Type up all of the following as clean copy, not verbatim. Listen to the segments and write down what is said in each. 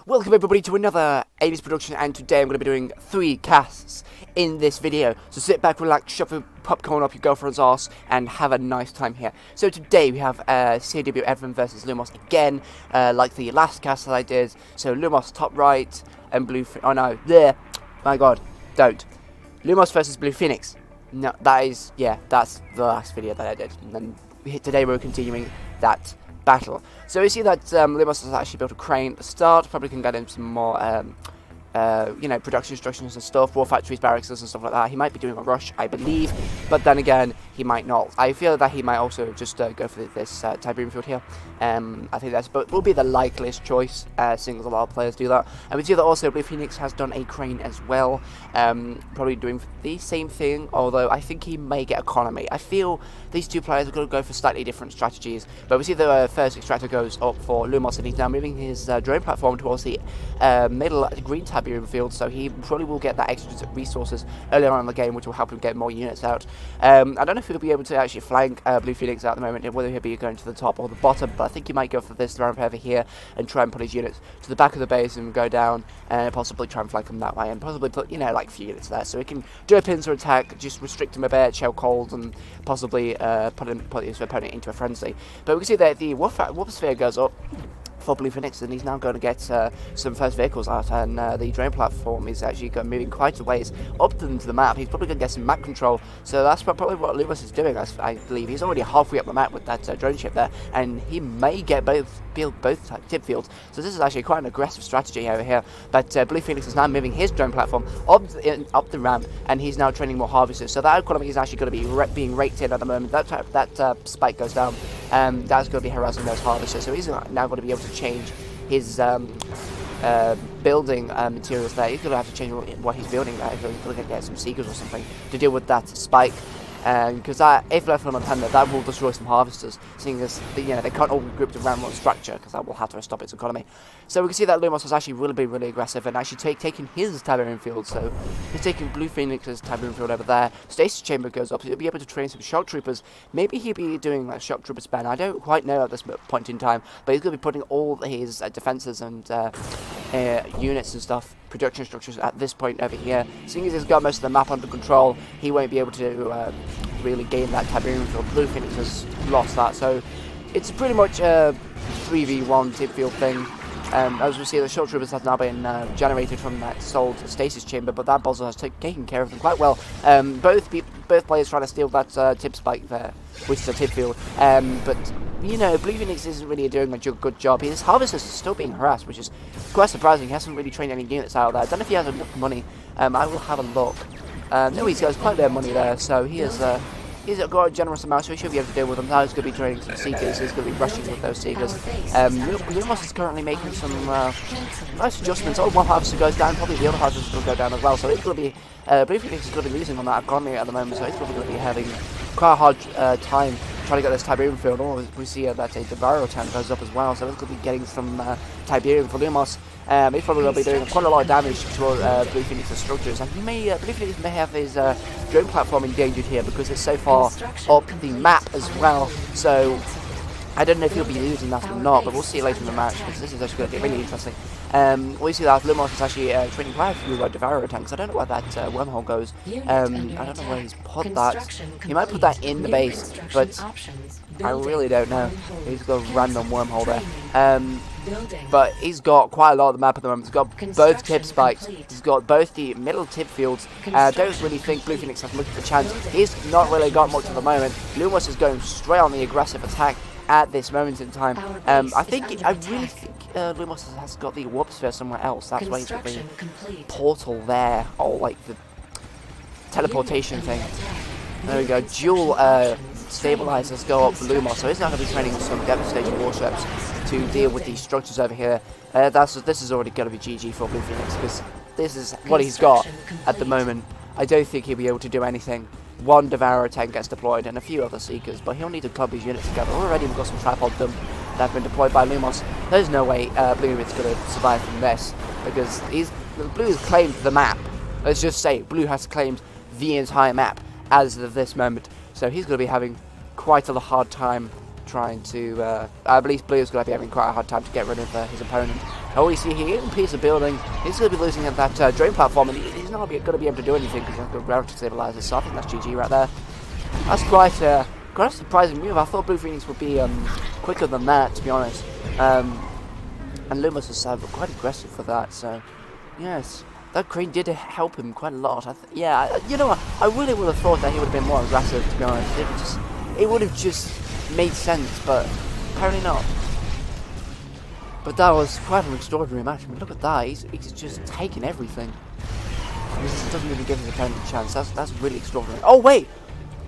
Welcome everybody to another Amy's production, and today I'm going to be doing 3 casts in this video. So sit back, relax, shove your popcorn up your girlfriend's arse and have a nice time here. So today we have Tiberium versus Lumos again, like the last cast that I did. So Lumos top right and oh no, there, my god, don't. Lumos versus Bluephoenix. No, that's the last video that I did. And then today we're continuing that battle. So we see that Lumos has actually built a crane at the start. Probably can get him some more, production instructions and stuff, war factories, barracks and stuff like that. He might be doing a rush, I believe, but then again, he might not. I feel that he might also just go for this Tiberium field here. I think that's will be the likeliest choice, seeing as a lot of players do that. And we see that also Bluephoenix has done a crane as well, probably doing the same thing, although I think he may get economy. I feel these two players are going to go for slightly different strategies, but we see the first extractor goes up for Lumos, and he's now moving his drone platform towards the middle green Tiberium field, so he probably will get that extra resources earlier on in the game, which will help him get more units out. I don't know if he'll be able to actually flank Bluephoenix at the moment, whether he'll be going to the top or the bottom, but I think he might go for this ramp over here and try and put his units to the back of the base and go down and possibly try and flank him that way, and possibly put, like a few units there, so he can do a pincer attack, just restrict him a bit, shell cold, and possibly put his opponent into a frenzy. But we can see that the warp sphere goes up for Bluephoenix, and he's now going to get some first vehicles out, and the drone platform is actually moving quite a ways up into the map. He's probably going to get some map control, so that's probably what Lumos is doing. I believe he's already halfway up the map with that drone ship there, and he may get both tip fields, so this is actually quite an aggressive strategy over here. But Bluephoenix is now moving his drone platform up the ramp, and he's now training more harvesters, so that economy is actually going to be being raked in at the moment. That spike goes down, that's going to be harassing those harvesters, so he's now going to be able to change his building materials there. He's going to have to change what he's building there. He's going to get some seekers or something to deal with that spike. Because if left unattended, that will destroy some harvesters, seeing as they can't all be grouped around one structure, because that will have to stop its economy. So we can see that Lumos was actually really aggressive and actually taking his Tiberium field. So he's taking Bluephoenix's Tiberium field over there. Stasis chamber goes up, so he'll be able to train some shock troopers. Maybe he'll be doing like shock troopers ban. I don't quite know at this point in time, but he's going to be putting all his defenses and units and stuff, production structures at this point over here. Seeing as he's got most of the map under control, he won't be able to really gain that Tiberium field. Bluephoenix has lost that, so it's pretty much a 3v1 tip field thing. As we see, the shock troopers have now been generated from that sold stasis chamber, but that buzzer has taken care of them quite well. Both players trying to steal that tip spike there, which is a tip field. But Bluephoenix isn't really doing a good job. His harvesters are still being harassed, which is quite surprising. He hasn't really trained any units out there. I don't know if he has enough money. I will have a look. No, he's got quite a bit of money there, so he's got a generous amount, so he should be able to deal with them. Now he's going to be training some seekers. He's going to be rushing with those seekers. Lumos is currently making some nice adjustments. Oh, one harvester goes down, probably the other harvester will go down as well. So it's going to be Bluephoenix is going to be losing on that economy at the moment, so he's probably going to be having quite a hard time trying to get this Tiberium field. Oh, we see that a Tiberium tank goes up as well, so he's going to be getting some Tiberium for Lumos. He's probably going to be doing quite a lot of damage to Bluephoenix's structures, and Bluephoenix may have his drone platform endangered here because it's so far up the map as well. So I don't know if he'll be losing that or not, but we'll see later in the match, because this is actually going to be really interesting. We see that Lumos is actually training quite a few Devourer tanks. I don't know where that wormhole goes. I don't know where he's put that. He might put that in the base, but I really don't know. He's got a random wormhole there. But he's got quite a lot of the map at the moment. He's got both tip spikes. He's got both the middle tip fields. I don't really think Bluephoenix has much of a chance. He's not really got much at the moment. Lumos is going straight on the aggressive attack at this moment in time. I really think Lumos has got the warp sphere somewhere else. That's why he's got the portal there, or like the teleportation thing. There we go. Dual stabilizers go up for Lumos, so he's now going to be training some devastating warships to deal with these structures over here. This is already going to be GG for Bluephoenix, because this is what he's got at the moment. I don't think he'll be able to do anything. One Devourer tank gets deployed and a few other seekers, but he'll need to club his units together. Already we've got some tripod them that have been deployed by Lumos. There's no way Bluephoenix is going to survive from this, because Blue has claimed the map. Let's just say Blue has claimed the entire map as of this moment, so he's going to be having quite a hard time trying to, I believe Blue is going to be having quite a hard time to get rid of his opponent. Oh, we see here, in piece of building, he's going to be losing at that drone platform, and he's not going to be able to do anything because he's got gravity stabilizers, so I think that's GG right there. That's quite a surprising move. I thought Bluephoenix would be quicker than that, to be honest. And Lumos is quite aggressive for that, so yes. That crane did help him quite a lot. You know what? I really would have thought that he would have been more aggressive, to be honest. It would have just made sense, but apparently not. But that was quite an extraordinary match. I mean, look at that. He's just taking everything. He doesn't even give his opponent a chance. That's really extraordinary. Oh, wait!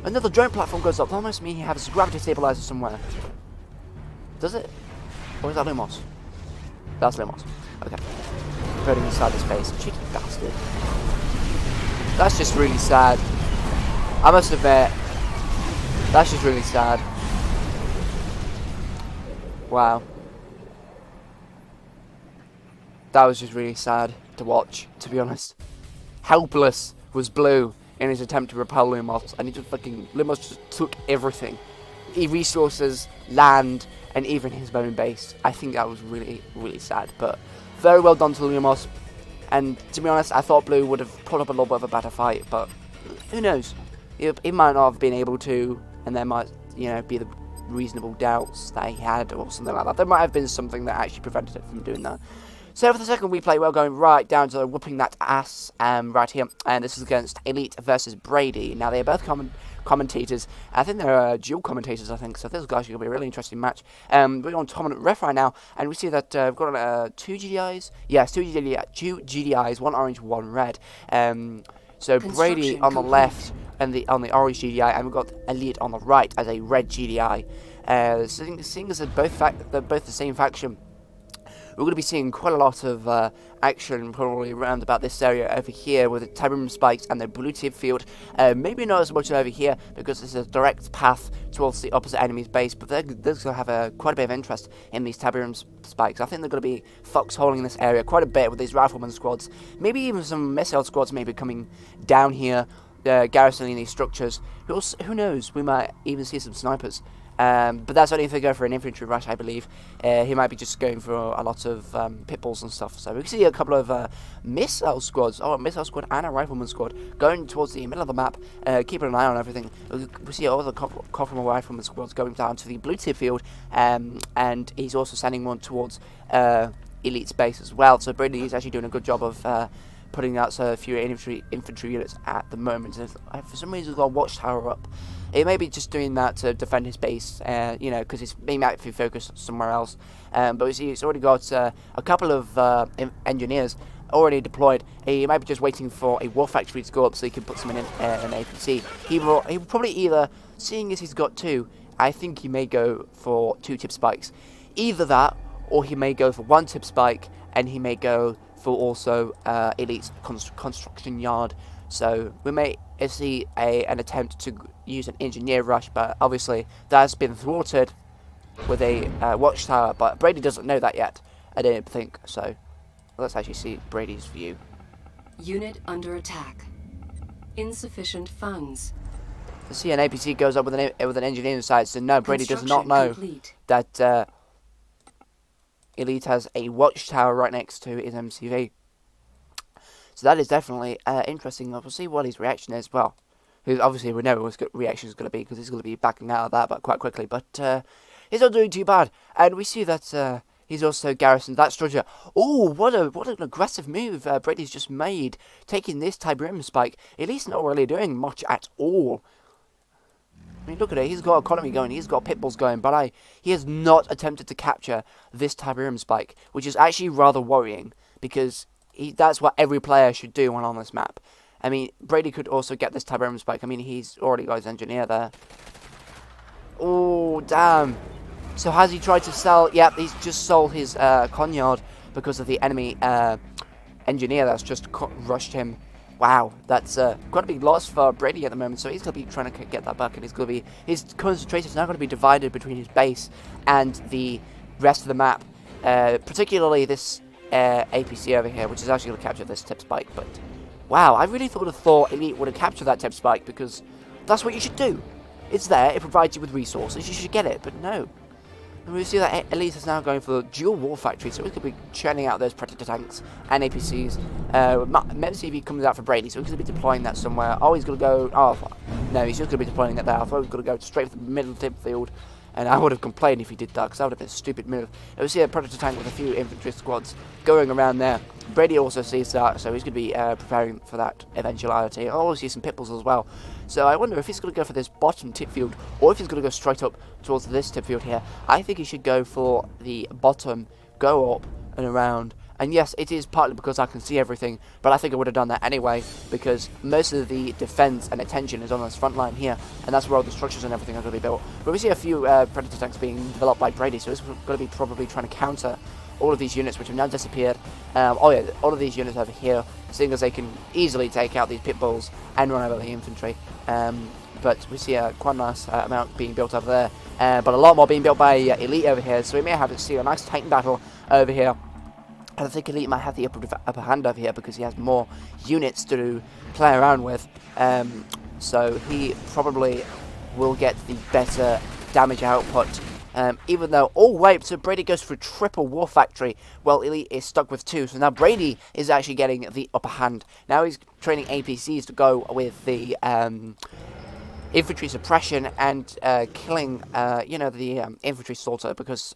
Another drone platform goes up. That must mean he has a gravity stabilizer somewhere. Does it? Or is that Lumos? That's Lumos. Okay. Putting inside his face. Cheeky bastard. That's just really sad. I must admit. That's just really sad. Wow. That was just really sad to watch, to be honest. Helpless was Blue in his attempt to repel Lumos, and Lumos just took everything. Resources, land, and even his own base. I think that was really, really sad, but very well done to Lumos. And to be honest, I thought Blue would have put up a little bit of a better fight, but who knows? He might not have been able to, and there might, be the reasonable doubts that he had or something like that. There might have been something that actually prevented it from doing that. So for the second replay, we're going right down to whooping that ass right here, and this is against Elite versus Brady. Now they're both commentators. I think they're dual commentators, I think. So this is actually going to be a really interesting match. We're on Dominant Ref right now, and we see that we've got 2 GDIs. Yes, 2 GDIs, 1 orange, 1 red. So Brady on the left and on the orange GDI, and we've got Elite on the right as a red GDI. Seeing as they're both the same faction, we're going to be seeing quite a lot of action probably around about this area over here with the Tiberium spikes and the blue tip field. Maybe not as much over here because there's a direct path towards the opposite enemy's base, but they're going to have quite a bit of interest in these Tiberium spikes. I think they're going to be foxholing this area quite a bit with these rifleman squads. Maybe even some missile squads maybe coming down here, garrisoning these structures. Who knows? We might even see some snipers. But that's only if they go for an infantry rush, I believe. He might be just going for a lot of pit bulls and stuff. So we can see a couple of missile squads. Oh, a missile squad and a rifleman squad going towards the middle of the map, keeping an eye on everything. We see all the couple of rifleman squads going down to the blue tip field, and he's also sending one towards Elite's base as well. So Brady is actually doing a good job of putting out a few infantry units at the moment. And for some reason, he's got a watchtower up. He may be just doing that to defend his base, because he might be focused somewhere else. But we see he's already got a couple of engineers already deployed. He might be just waiting for a war factory to go up so he can put some in an APC. He will probably either, seeing as he's got 2, I think he may go for 2 tip spikes. Either that, or he may go for 1 tip spike, and he may go for also Elite's construction yard. So we may see an attempt to use an engineer rush, but obviously that's been thwarted with a watchtower. But Brady doesn't know that yet, I don't think. So let's actually see Brady's view. Unit under attack. Insufficient funds. To see an APC goes up with an engineer inside, so no, Brady does not know that Elite has a watchtower right next to his MCV. So that is definitely interesting. We'll see what his reaction is. Well, obviously we know what his reaction is going to be because he's going to be backing out of that, but quite quickly. But he's not doing too bad, and we see that he's also garrisoned that structure. Oh, what an aggressive move Brady's just made, taking this Tiberium spike. Elite's not really doing much at all. I mean, look at it. He's got economy going. He's got pit bulls going. But he has not attempted to capture this Tiberium spike, which is actually rather worrying because that's what every player should do when on this map. I mean, Brady could also get this Tiberium spike. I mean, he's already got his engineer there. Oh, damn. So has he tried to sell? Yep, he's just sold his conyard because of the enemy engineer that's just rushed him. Wow, that's quite a big loss for Brady at the moment, so he's going to be trying to get that back, and his concentration is now going to be divided between his base and the rest of the map, particularly this APC over here, which is actually going to capture this tip spike. But wow, I really would have thought Elite would have captured that tip spike, because that's what you should do. It's there, it provides you with resources, you should get it, but no. And we see that Elite is now going for the dual war factory, so we could be churning out those Predator tanks and APCs. MCV comes out for Brady, so we could be deploying that somewhere. Oh, he's going to go... Oh, no, he's just going to be deploying it there. I thought he was going to go straight for the middle tip field. And I would have complained if he did that, because that would have been a stupid move. And we see a Predator tank with a few infantry squads going around there. Brady also sees that, so he's going to be preparing for that eventuality. I also see some pit bulls as well. So I wonder if he's going to go for this bottom tip field, or if he's going to go straight up towards this tip field here. I think he should go for the bottom, go up and around. And yes, it is partly because I can see everything, but I think I would have done that anyway, because most of the defense and attention is on this front line here, and that's where all the structures and everything are going to be built. But we see a few Predator tanks being developed by Brady, so he's going to be probably trying to counter all of these units which have now disappeared. Oh yeah, all of these units over here, seeing as they can easily take out these pit bulls and run over the infantry. But we see quite a nice amount being built over there, but a lot more being built by Elite over here, so we may have to see a nice Titan battle over here. And I think Elite might have the upper hand over here because he has more units to play around with. So he probably will get the better damage output. Even though, oh wait, so Brady goes for a triple war factory. Well, Elite is stuck with 2. So now Brady is actually getting the upper hand. Now he's training APCs to go with the infantry suppression and killing, you know, the infantry slaughter, because...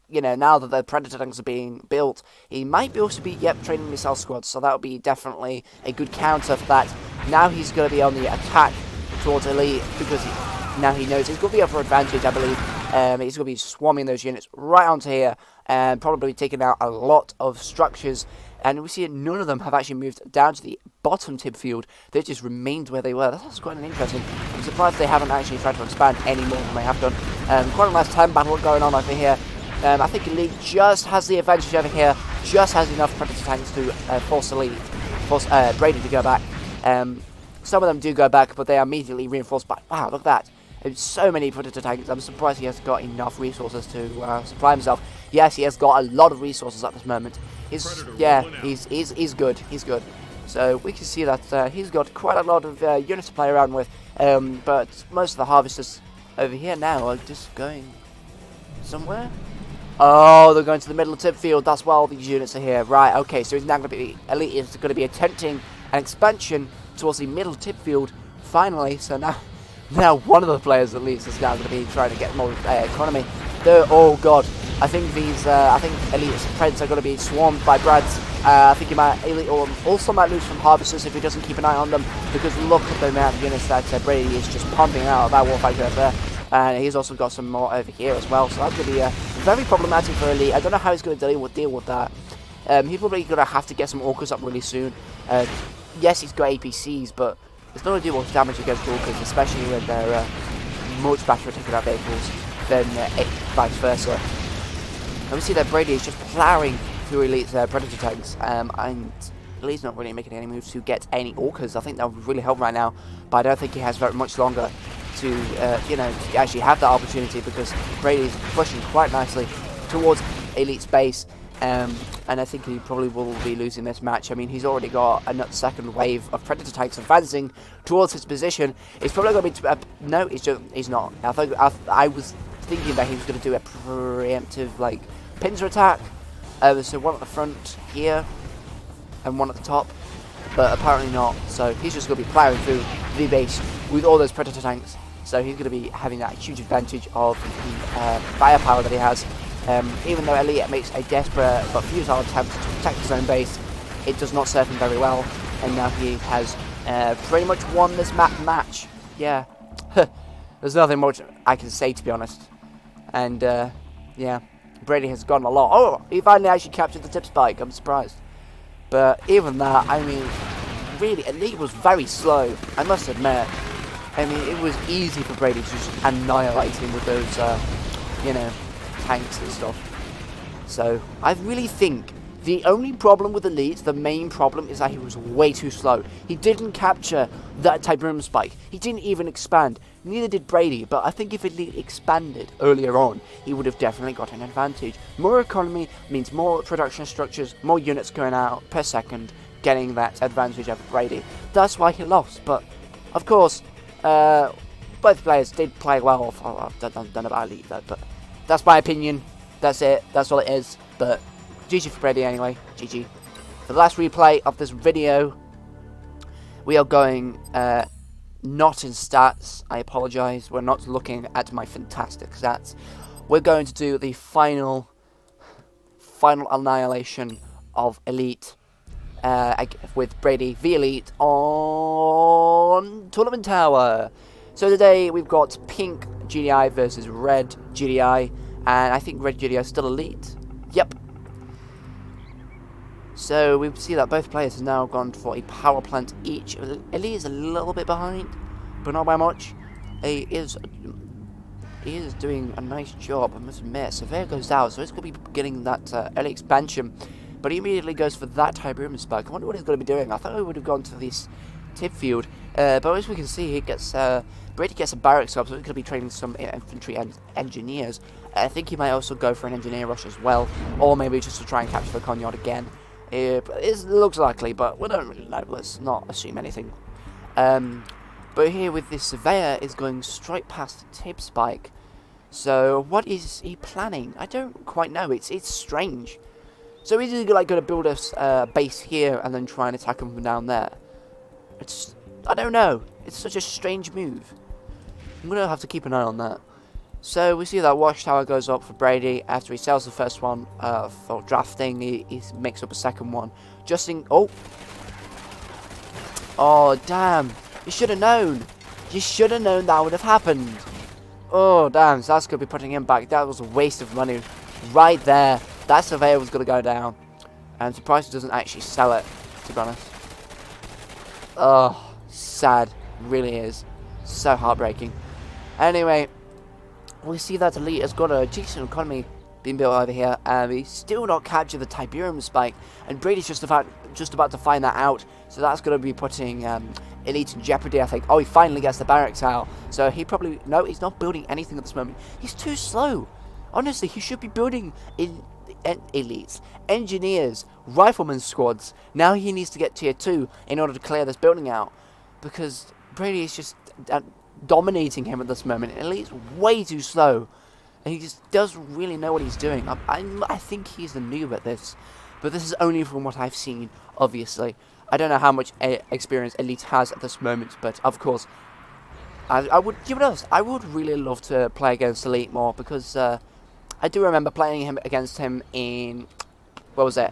You know, now that the Predator tanks are being built, he might be also be, training missile squads, so that would be definitely a good counter for that. Now he's going to be on the attack towards Elite, because now he knows he's got the upper advantage, I believe. He's going to be swarming those units right onto here, and probably taking out a lot of structures. And we see that none of them have actually moved down to the bottom tip field. They just remained where they were. That's quite an interesting. I'm surprised they haven't actually tried to expand any more than they have done. Quite a nice time battle going on over here. I think Elite just has the advantage over here, just has enough Predator tanks to force Brady to go back. Some of them do go back, but they are immediately reinforced by... Wow, look at that. There's so many Predator tanks. I'm surprised he has got enough resources to supply himself. Yes, he has got a lot of resources at this moment. He's good. He's good. So we can see that he's got quite a lot of units to play around with. But most of the harvesters over here now are just going somewhere. Oh, they're going to the middle tip field. That's why all these units are here. Right, okay, so he's now going to be... Elite is going to be attempting an expansion towards the middle tip field, finally. So now one of the players at least is now going to be trying to get more economy. Oh, God. I think Elite's Preds are going to be swarmed by Brads. I think Elite also might lose some harvesters if he doesn't keep an eye on them, because look at the amount of units that Brady is just pumping out of that war factory over there. And he's also got some more over here as well, so that's going to be very problematic for Elite. I don't know how he's going to deal with that. He's probably going to have to get some Orcas up really soon. Yes, he's got APCs, but it's not going to do much damage against Orcas, especially when they're much better at taking out vehicles than vice versa. And we see that Brady is just ploughing through Elite's Predator tanks, and Elite's not really making any moves to get any Orcas. I think that would really help right now, but I don't think he has very much longer to to actually have that opportunity, because Brady's pushing quite nicely towards Elite's base, and I think he probably will be losing this match. I mean, he's already got a second wave of Predator tanks advancing towards his position. It's probably going to be no, he's not. I was thinking that he was going to do a preemptive like pincer attack. So one at the front here and one at the top, but apparently not. So he's just going to be ploughing through the base with all those Predator tanks. So he's going to be having that huge advantage of the firepower that he has. Even though Elite makes a desperate but futile attempt to protect his own base, it does not serve him very well. And now he has pretty much won this match. Yeah, there's nothing much I can say, to be honest. And yeah, Brady has gone a lot. Oh, he finally actually captured the tip spike. I'm surprised. But even that, I mean, really, Elite was very slow, I must admit. I mean, it was easy for Brady to just annihilate him with those, tanks and stuff. So, I really think the only problem with Elite, the main problem, is that he was way too slow. He didn't capture that Tiberium spike. He didn't even expand. Neither did Brady, but I think if Elite expanded earlier on, he would have definitely got an advantage. More economy means more production structures, more units going out per second, getting that advantage over Brady. That's why he lost, but of course, both players did play well. I don't know about Elite though, but That's my opinion. That's it. That's all it is. But GG for Brady anyway. GG. For the last replay of this video, we are going not in stats. I apologise. We're not looking at my fantastic stats. We're going to do the final annihilation of Elite with Brady v Elite on Tournament Tower. So today we've got pink GDI versus red GDI, and I think red GDI is still Elite. Yep. So we see that both players have now gone for a power plant each. Elite is a little bit behind, but not by much. He is doing a nice job, I must admit. Surveyor goes out, so he's going to be getting that early expansion. But he immediately goes for that Tiberium spike. I wonder what he's going to be doing. I thought he would have gone to this tip field. But as we can see, he gets Brady gets a barracks up, so he's going to be training some infantry and engineers. I think he might also go for an engineer rush as well, or maybe just to try and capture the Conyard again. It looks likely, but we don't really know. Let's not assume anything. But here with this surveyor is going straight past the tip spike. So what is he planning? I don't quite know. It's strange. So is he like going to build a base here and then try and attack him from down there? I don't know. It's such a strange move. I'm going to have to keep an eye on that. So we see that watchtower goes up for Brady after he sells the first one for drafting. He makes up a second one. Oh damn! You should have known. You should have known that would have happened. Oh damn! So that's gonna be putting him back. That was a waste of money, right there. That surveyor was gonna go down. And I'm surprised he doesn't actually sell it. To be honest. Oh, sad. Really is. So heartbreaking. Anyway. We see that Elite has got a decent economy being built over here, and we still not captured the Tiberium spike, and Brady's just about to find that out, so that's going to be putting Elite in jeopardy, I think. Oh, he finally gets the barracks out, so he probably, no, he's not building anything at this moment. He's too slow. Honestly, he should be building Elites, engineers, rifleman squads. Now he needs to get tier 2 in order to clear this building out, because Brady is just dominating him at this moment. Elite's way too slow, and he just doesn't really know what he's doing. I think he's the noob at this, but this is only from what I've seen, obviously. I don't know how much experience Elite has at this moment, but of course, I would give it us. I would really love to play against Elite more, because I do remember playing against him in, what was it,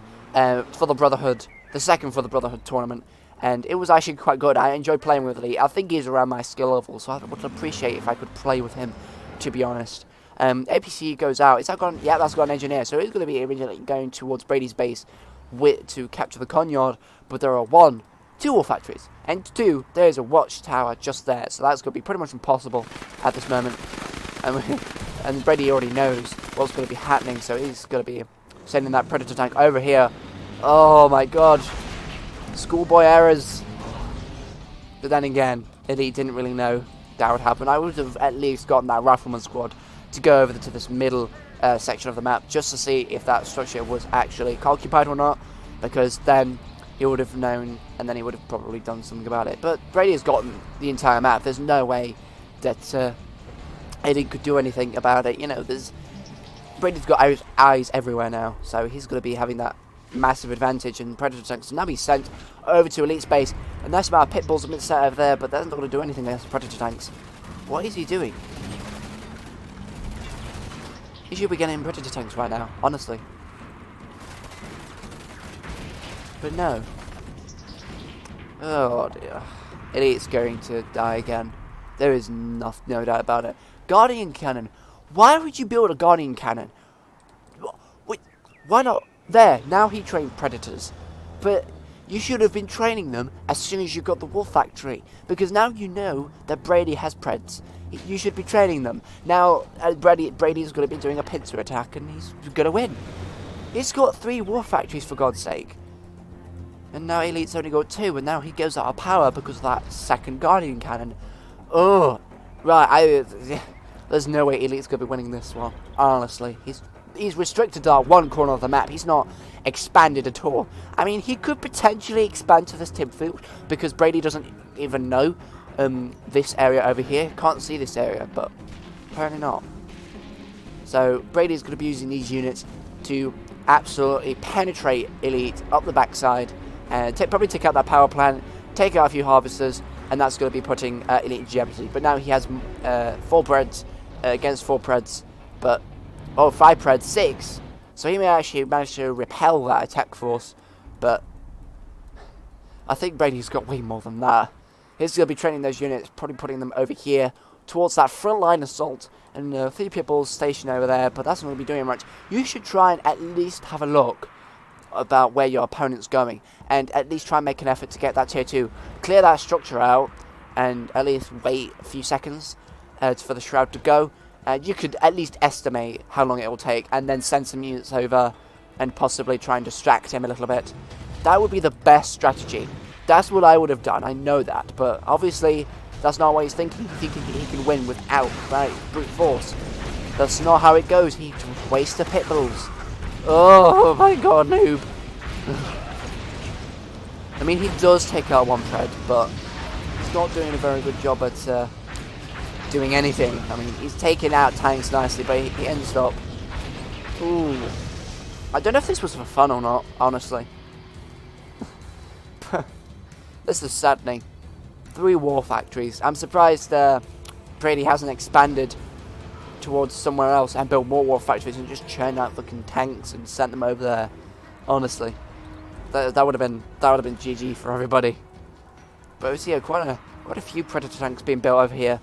for the Brotherhood, the second for the Brotherhood tournament. And it was actually quite good. I enjoyed playing with Lee. I think he's around my skill level, so I would appreciate if I could play with him, to be honest. APC goes out. Is that gone? Yeah, that's got an engineer. So he's going to be originally going towards Brady's base to capture the Conyard. But there are 1, 2 war factories. And 2, there's a watchtower just there. So that's going to be pretty much impossible at this moment. And Brady already knows what's going to be happening. So he's going to be sending that Predator tank over here. Oh my god. Schoolboy errors. But then again, Elite didn't really know that would happen. I would have at least gotten that rifleman squad to go over to this middle section of the map just to see if that structure was actually occupied or not, because then he would have known and then he would have probably done something about it. But Brady has gotten the entire map. There's no way that Elite could do anything about it. You know, Brady's got eyes everywhere now, so he's going to be having that massive advantage, and Predator tanks will now be sent over to Elite space. A nice amount of pit bulls have been set over there, but they're not going to do anything against Predator tanks. What is he doing? He should be getting Predator tanks right now, honestly. But no. Oh dear. Elite's going to die again. There is no doubt about it. Guardian cannon. Why would you build a Guardian cannon? Wait, why not? There, now he trained Predators. But you should have been training them as soon as you got the Wolf Factory, because now you know that Brady has Preds. You should be training them. Now, Brady's going to be doing a pincer attack, and he's going to win. He's got 3 Wolf Factories, for God's sake. And now Elite's only got 2, and now he goes out of power because of that second Guardian cannon. Oh, right, there's no way Elite's going to be winning this one, honestly. He's restricted to that one corner of the map. He's not expanded at all. I mean, he could potentially expand to this tip field, because Brady doesn't even know this area over here. Can't see this area, but apparently not. So Brady's going to be using these units to absolutely penetrate Elite up the backside and probably take out that power plant, take out a few harvesters, and that's going to be putting Elite in jeopardy. But now he has 4 Preds against 4 Preds, but 5 Preds, 6. So he may actually manage to repel that attack force, but I think Brady's got way more than that. He's going to be training those units, probably putting them over here towards that front line assault, and 3 people stationed over there, but that's not going to be doing much. You should try and at least have a look about where your opponent's going, and at least try and make an effort to get that tier 2. Clear that structure out, and at least wait a few seconds for the shroud to go. You could at least estimate how long it will take, and then send some units over, and possibly try and distract him a little bit. That would be the best strategy. That's what I would have done, I know that, but obviously that's not what he's thinking. He's thinking he can win without brute force. That's not how it goes. He just wastes the pit bulls. Oh my god, noob. I mean, he does take out 1 Pred, but he's not doing a very good job at doing anything. I mean, he's taking out tanks nicely, but he ends up... Ooh. I don't know if this was for fun or not, honestly. This is saddening. 3 war factories. I'm surprised Brady hasn't expanded towards somewhere else and built more war factories and just churned out fucking tanks and sent them over there. Honestly, that would have been GG for everybody. But we see quite a few Predator tanks being built over here.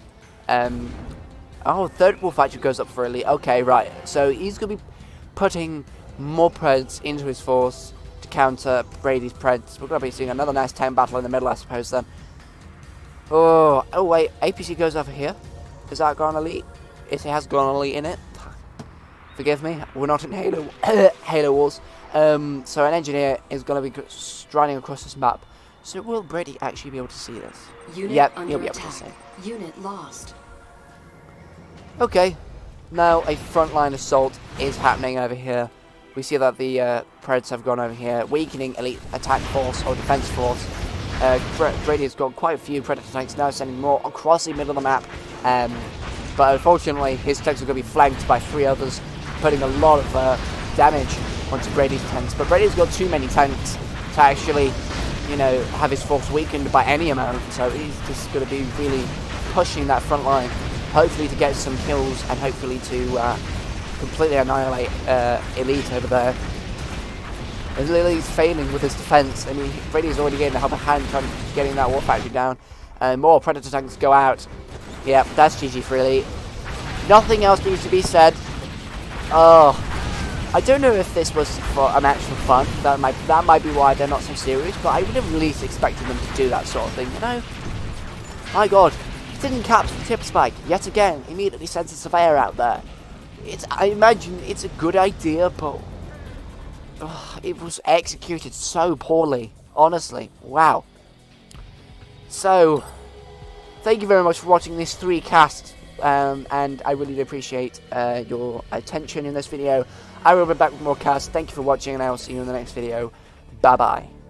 Oh, 3rd war factory goes up for Elite. Okay, right. So he's gonna be putting more Preds into his force to counter Brady's Preds. We're gonna be seeing another nice tank battle in the middle, I suppose. Then. Oh wait, APC goes over here. Is that gone Elite? It has gone Elite in it. Forgive me, we're not in Halo Halo Wars. So an engineer is going to be striding across this map. So will Brady actually be able to see this? Yep, he'll be able to see. Unit lost. Okay, now a frontline assault is happening over here. We see that the Preds have gone over here, weakening Elite attack force or defense force. Brady has got quite a few Predator tanks now, sending more across the middle of the map. But unfortunately, his tanks are going to be flanked by 3 others, putting a lot of damage onto Brady's tanks. But Brady's got too many tanks to actually, you know, have his force weakened by any amount. So he's just going to be really pushing that front line, hopefully to get some kills and hopefully to completely annihilate Elite over there. And Lily's failing with his defense. I mean, Brady's already getting the upper hand trying to getting that war factory down. And more Predator tanks go out. Yep, that's GG for Elite. Nothing else needs to be said. Oh, I don't know if this was for a match for fun. That might be why they're not so serious. But I would have at least expected them to do that sort of thing, you know? My God, didn't capture the tip spike yet again. Immediately sends a surveyor out there. I imagine it's a good idea, but it was executed so poorly. Honestly, wow. So, thank you very much for watching this 3 cast, and I really appreciate your attention in this video. I will be back with more casts. Thank you for watching, and I will see you in the next video. Bye bye.